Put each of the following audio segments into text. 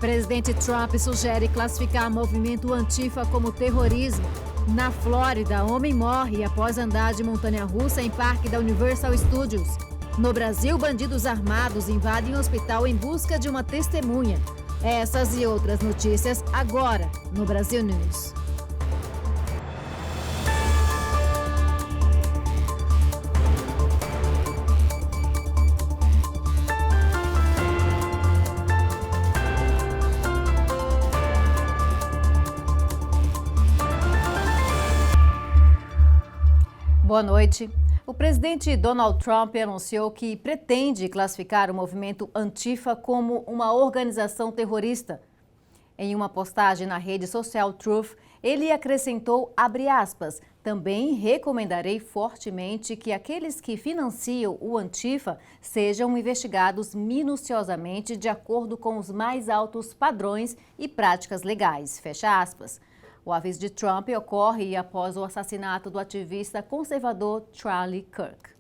Presidente Trump sugere classificar movimento Antifa como terrorismo. Na Flórida, homem morre após andar de montanha-russa em parque da Universal Studios. No Brasil, bandidos armados invadem um hospital em busca de uma testemunha. Essas e outras notícias agora no Brasil News. Boa noite. O presidente Donald Trump anunciou que pretende classificar o movimento Antifa como uma organização terrorista. Em uma postagem na rede social Truth, ele acrescentou, abre aspas, também recomendarei fortemente que aqueles que financiam o Antifa sejam investigados minuciosamente de acordo com os mais altos padrões e práticas legais, fecha aspas. O aviso de Trump ocorre após o assassinato do ativista conservador Charlie Kirk.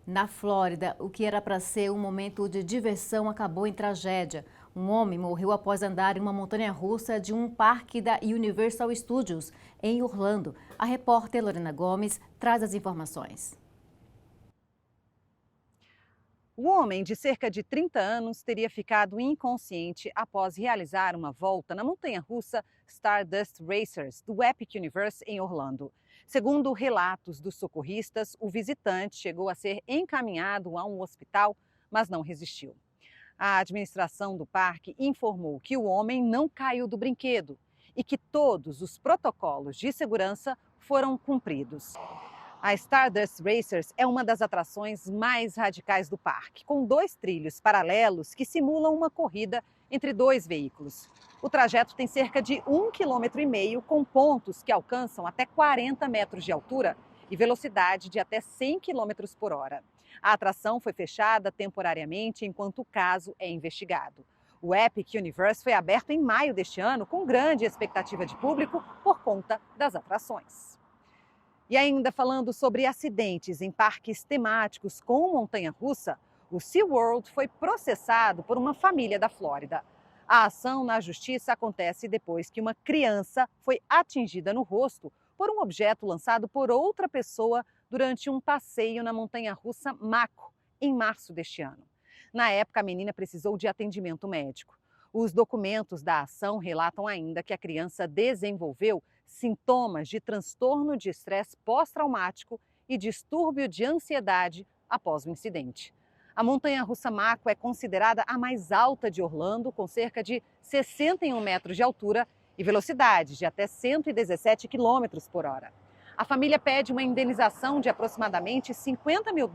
Na Flórida, o que era para ser um momento de diversão acabou em tragédia. Um homem morreu após andar em uma montanha-russa de um parque da Universal Studios, em Orlando. A repórter Lorena Gomes traz as informações. O homem, de cerca de 30 anos, teria ficado inconsciente após realizar uma volta na montanha-russa Stardust Racers, do Epic Universe, em Orlando. Segundo relatos dos socorristas, o visitante chegou a ser encaminhado a um hospital, mas não resistiu. A administração do parque informou que o homem não caiu do brinquedo e que todos os protocolos de segurança foram cumpridos. A Stardust Racers é uma das atrações mais radicais do parque, com 2 trilhos paralelos que simulam uma corrida entre 2 veículos. O trajeto tem cerca de 1,5 km, com pontos que alcançam até 40 metros de altura e velocidade de até 100 km por hora. A atração foi fechada temporariamente enquanto o caso é investigado. O Epic Universe foi aberto em maio deste ano, com grande expectativa de público por conta das atrações. E ainda falando sobre acidentes em parques temáticos com montanha-russa, o SeaWorld foi processado por uma família da Flórida. A ação na justiça acontece depois que uma criança foi atingida no rosto por um objeto lançado por outra pessoa durante um passeio na montanha-russa Mako, em março deste ano. Na época, a menina precisou de atendimento médico. Os documentos da ação relatam ainda que a criança desenvolveu sintomas de transtorno de estresse pós-traumático e distúrbio de ansiedade após o incidente. A montanha-russa Mako é considerada a mais alta de Orlando, com cerca de 61 metros de altura e velocidade de até 117 km por hora. A família pede uma indenização de aproximadamente $50 mil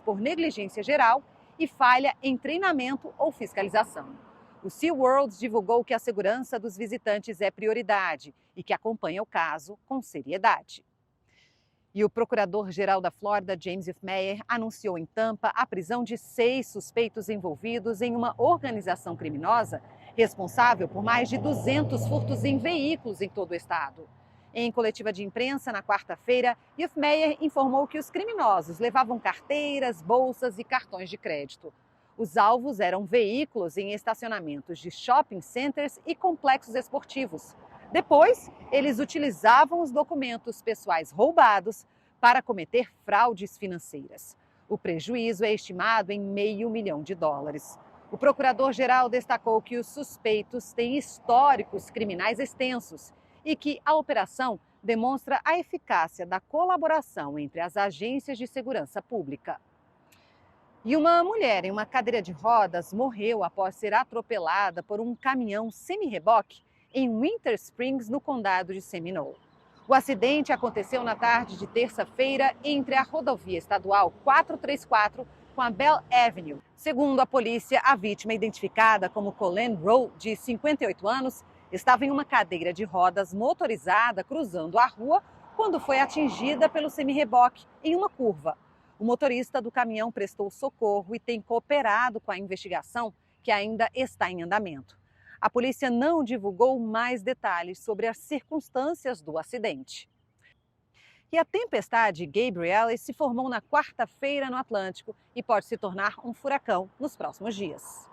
por negligência geral e falha em treinamento ou fiscalização. O SeaWorld divulgou que a segurança dos visitantes é prioridade e que acompanha o caso com seriedade. E o procurador-geral da Flórida, James F. Meyer, anunciou em Tampa a prisão de 6 suspeitos envolvidos em uma organização criminosa responsável por mais de 200 furtos em veículos em todo o estado. Em coletiva de imprensa na quarta-feira, F. Meyer informou que os criminosos levavam carteiras, bolsas e cartões de crédito. Os alvos eram veículos em estacionamentos de shopping centers e complexos esportivos. Depois, eles utilizavam os documentos pessoais roubados para cometer fraudes financeiras. O prejuízo é estimado em $500 mil. O procurador-geral destacou que os suspeitos têm históricos criminais extensos e que a operação demonstra a eficácia da colaboração entre as agências de segurança pública. E uma mulher em uma cadeira de rodas morreu após ser atropelada por um caminhão semi-reboque em Winter Springs, no condado de Seminole. O acidente aconteceu na tarde de terça-feira entre a rodovia estadual 434 com a Bell Avenue. Segundo a polícia, a vítima, identificada como Colleen Rowe, de 58 anos, estava em uma cadeira de rodas motorizada cruzando a rua quando foi atingida pelo semi-reboque em uma curva. O motorista do caminhão prestou socorro e tem cooperado com a investigação, que ainda está em andamento. A polícia não divulgou mais detalhes sobre as circunstâncias do acidente. E a tempestade Gabrielle se formou na quarta-feira no Atlântico e pode se tornar um furacão nos próximos dias.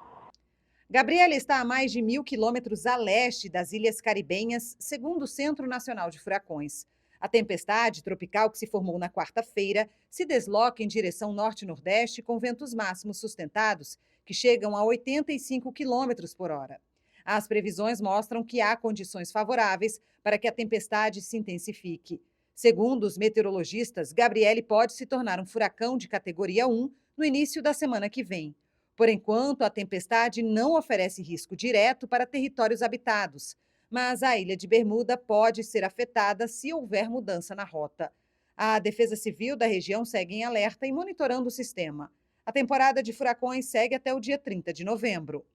Gabriela está a mais de 1.000 quilômetros a leste das Ilhas Caribenhas, segundo o Centro Nacional de Furacões. A tempestade tropical que se formou na quarta-feira se desloca em direção norte-nordeste com ventos máximos sustentados que chegam a 85 quilômetros por hora. As previsões mostram que há condições favoráveis para que a tempestade se intensifique. Segundo os meteorologistas, Gabriele pode se tornar um furacão de categoria 1 no início da semana que vem. Por enquanto, a tempestade não oferece risco direto para territórios habitados, mas a Ilha de Bermuda pode ser afetada se houver mudança na rota. A Defesa Civil da região segue em alerta e monitorando o sistema. A temporada de furacões segue até o dia 30 de novembro.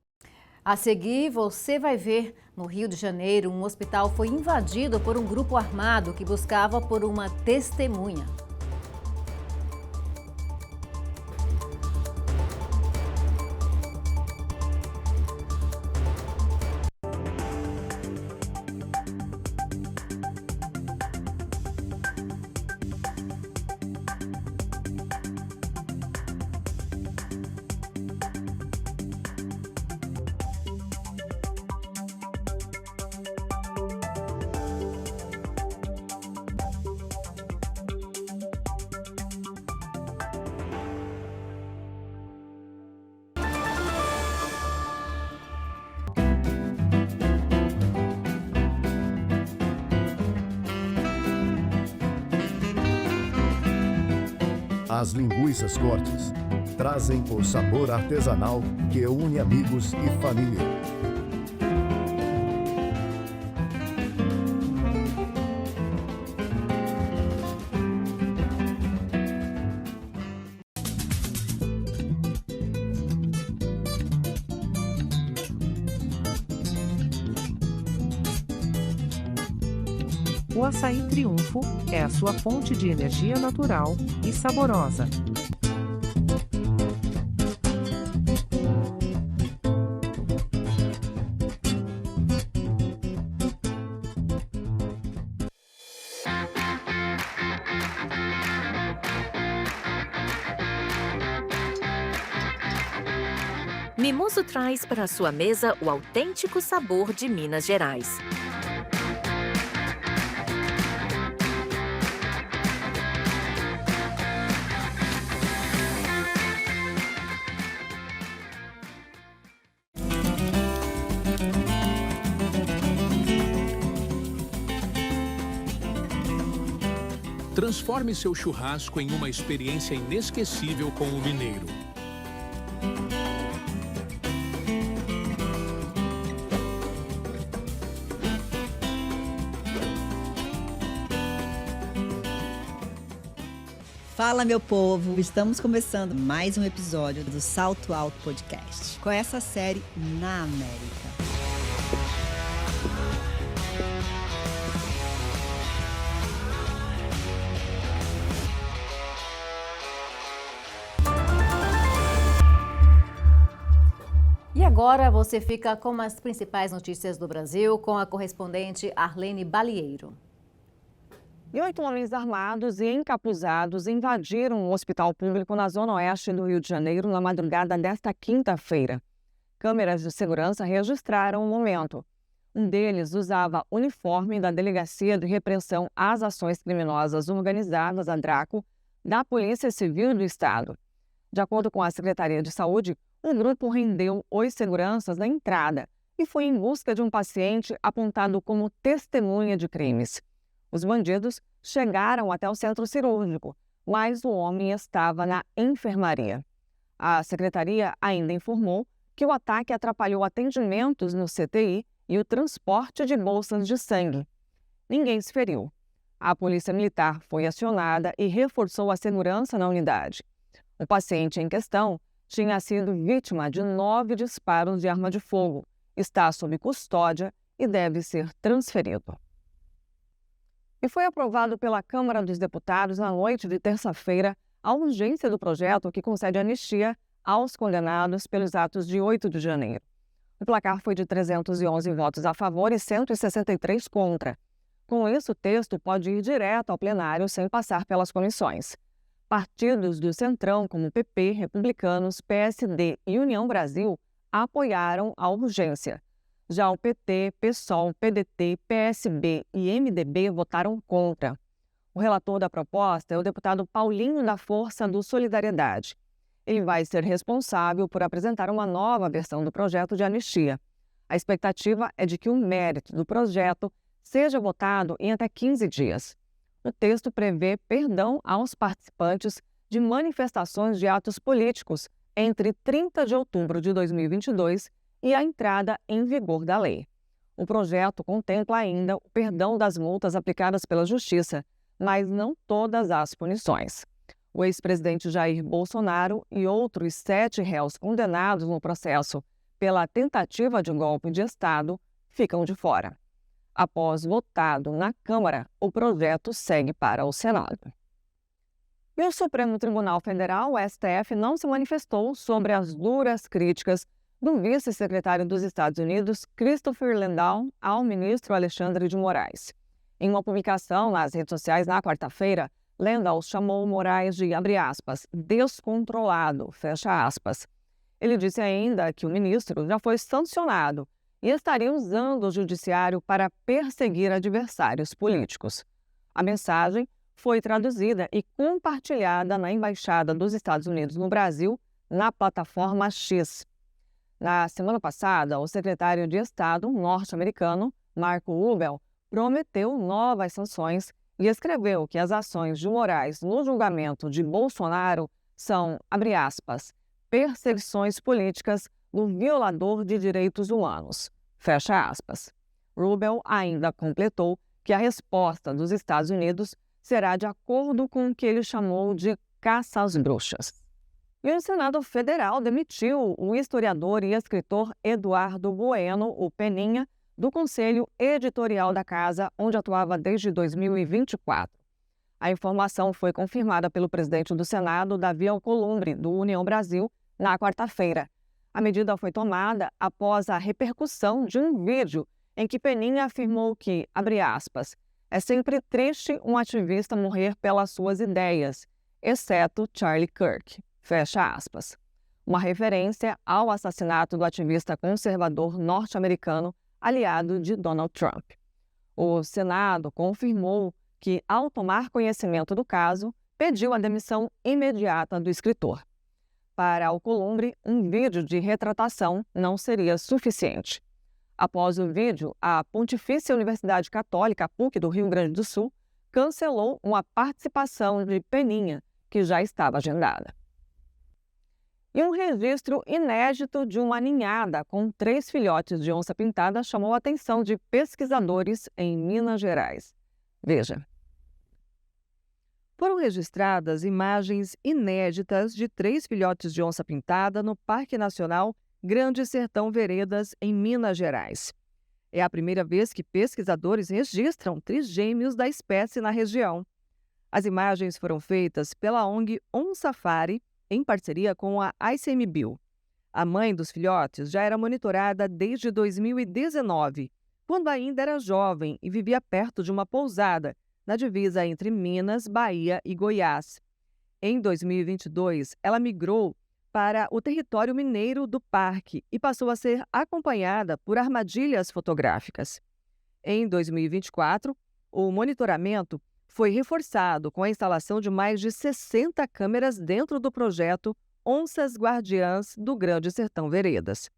A seguir, você vai ver, no Rio de Janeiro, um hospital foi invadido por um grupo armado que buscava por uma testemunha. As linguiças cortes trazem o sabor artesanal que une amigos e família. O açaí Triunfo é a sua fonte de energia natural e saborosa. Mimoso traz para a sua mesa o autêntico sabor de Minas Gerais. Transforme seu churrasco em uma experiência inesquecível com o mineiro. Fala, meu povo! Estamos começando mais um episódio do Salto Alto Podcast, com essa série na América. E agora você fica com as principais notícias do Brasil com a correspondente Arlene Balieiro. 8 homens armados e encapuzados invadiram um hospital público na zona oeste do Rio de Janeiro na madrugada desta quinta-feira. Câmeras de segurança registraram o momento. Um deles usava uniforme da Delegacia de Repressão às Ações Criminosas Organizadas, a DRACO, da Polícia Civil do Estado. De acordo com a Secretaria de Saúde, o grupo rendeu os seguranças na entrada e foi em busca de um paciente apontado como testemunha de crimes. Os bandidos chegaram até o centro cirúrgico, mas o homem estava na enfermaria. A secretaria ainda informou que o ataque atrapalhou atendimentos no CTI e o transporte de bolsas de sangue. Ninguém se feriu. A polícia militar foi acionada e reforçou a segurança na unidade. O paciente em questão tinha sido vítima de 9 disparos de arma de fogo, está sob custódia e deve ser transferido. E foi aprovado pela Câmara dos Deputados na noite de terça-feira a urgência do projeto que concede anistia aos condenados pelos atos de 8 de janeiro. O placar foi de 311 votos a favor e 163 contra. Com isso, o texto pode ir direto ao plenário sem passar pelas comissões. Partidos do Centrão, como PP, Republicanos, PSD e União Brasil, apoiaram a urgência. Já o PT, PSOL, PDT, PSB e MDB votaram contra. O relator da proposta é o deputado Paulinho da Força do Solidariedade. Ele vai ser responsável por apresentar uma nova versão do projeto de anistia. A expectativa é de que o mérito do projeto seja votado em até 15 dias. O texto prevê perdão aos participantes de manifestações de atos políticos entre 30 de outubro de 2022 e a entrada em vigor da lei. O projeto contempla ainda o perdão das multas aplicadas pela Justiça, mas não todas as punições. O ex-presidente Jair Bolsonaro e outros 7 réus condenados no processo pela tentativa de golpe de Estado ficam de fora. Após votado na Câmara, o projeto segue para o Senado. E o Supremo Tribunal Federal, o STF, não se manifestou sobre as duras críticas do vice-secretário dos Estados Unidos, Christopher Landau, ao ministro Alexandre de Moraes. Em uma publicação nas redes sociais na quarta-feira, Landau chamou Moraes de, abre aspas, descontrolado, fecha aspas. Ele disse ainda que o ministro já foi sancionado e estaria usando o judiciário para perseguir adversários políticos. A mensagem foi traduzida e compartilhada na Embaixada dos Estados Unidos no Brasil, na plataforma X. Na semana passada, o secretário de Estado norte-americano, Marco Rubio, prometeu novas sanções e escreveu que as ações de Moraes no julgamento de Bolsonaro são, abre aspas, perseguições políticas do violador de direitos humanos, fecha aspas. Rubio ainda completou que a resposta dos Estados Unidos será de acordo com o que ele chamou de caça às bruxas. E o Senado Federal demitiu o historiador e escritor Eduardo Bueno, o Peninha, do Conselho Editorial da Casa, onde atuava desde 2024. A informação foi confirmada pelo presidente do Senado, Davi Alcolumbre, do União Brasil, na quarta-feira. A medida foi tomada após a repercussão de um vídeo em que Peninha afirmou que, abre aspas, é sempre triste um ativista morrer pelas suas ideias, exceto Charlie Kirk, fecha aspas. Uma referência ao assassinato do ativista conservador norte-americano aliado de Donald Trump. O Senado confirmou que, ao tomar conhecimento do caso, pediu a demissão imediata do escritor. Para Alcolumbre, um vídeo de retratação não seria suficiente. Após o vídeo, a Pontifícia Universidade Católica, PUC do Rio Grande do Sul, cancelou uma participação de Peninha, que já estava agendada. E um registro inédito de uma ninhada com 3 filhotes de onça-pintada chamou a atenção de pesquisadores em Minas Gerais. Veja. Foram registradas imagens inéditas de 3 filhotes de onça-pintada no Parque Nacional Grande Sertão Veredas, em Minas Gerais. É a primeira vez que pesquisadores registram trigêmeos da espécie na região. As imagens foram feitas pela ONG OnSafari, em parceria com a ICMBio. A mãe dos filhotes já era monitorada desde 2019, quando ainda era jovem e vivia perto de uma pousada, na divisa entre Minas, Bahia e Goiás. Em 2022, ela migrou para o território mineiro do parque e passou a ser acompanhada por armadilhas fotográficas. Em 2024, o monitoramento foi reforçado com a instalação de mais de 60 câmeras dentro do projeto Onças Guardiãs do Grande Sertão Veredas.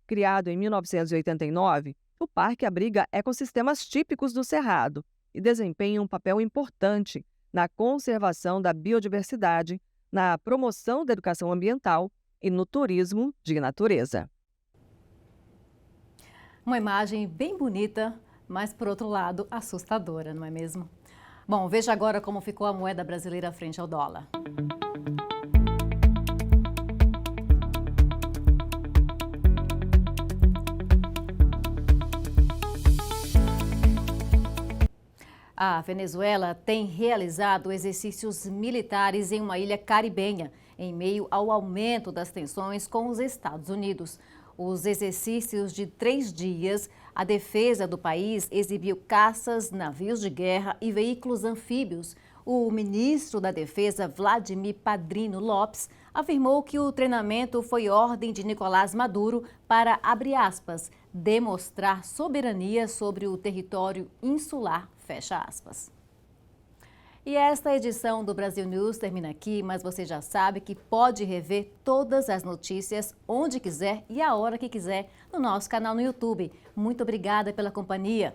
Criado em 1989, o parque abriga ecossistemas típicos do Cerrado e desempenha um papel importante na conservação da biodiversidade, na promoção da educação ambiental e no turismo de natureza. Uma imagem bem bonita, mas, por outro lado, assustadora, não é mesmo? Bom, veja agora como ficou a moeda brasileira frente ao dólar. A Venezuela tem realizado exercícios militares em uma ilha caribenha, em meio ao aumento das tensões com os Estados Unidos. Os exercícios de 3 dias, a defesa do país exibiu caças, navios de guerra e veículos anfíbios. O ministro da Defesa, Vladimir Padrino Lopes, afirmou que o treinamento foi ordem de Nicolás Maduro para, abre aspas, demonstrar soberania sobre o território insular, fecha aspas. E esta edição do Brasil News termina aqui, mas você já sabe que pode rever todas as notícias onde quiser e a hora que quiser no nosso canal no YouTube. Muito obrigada pela companhia.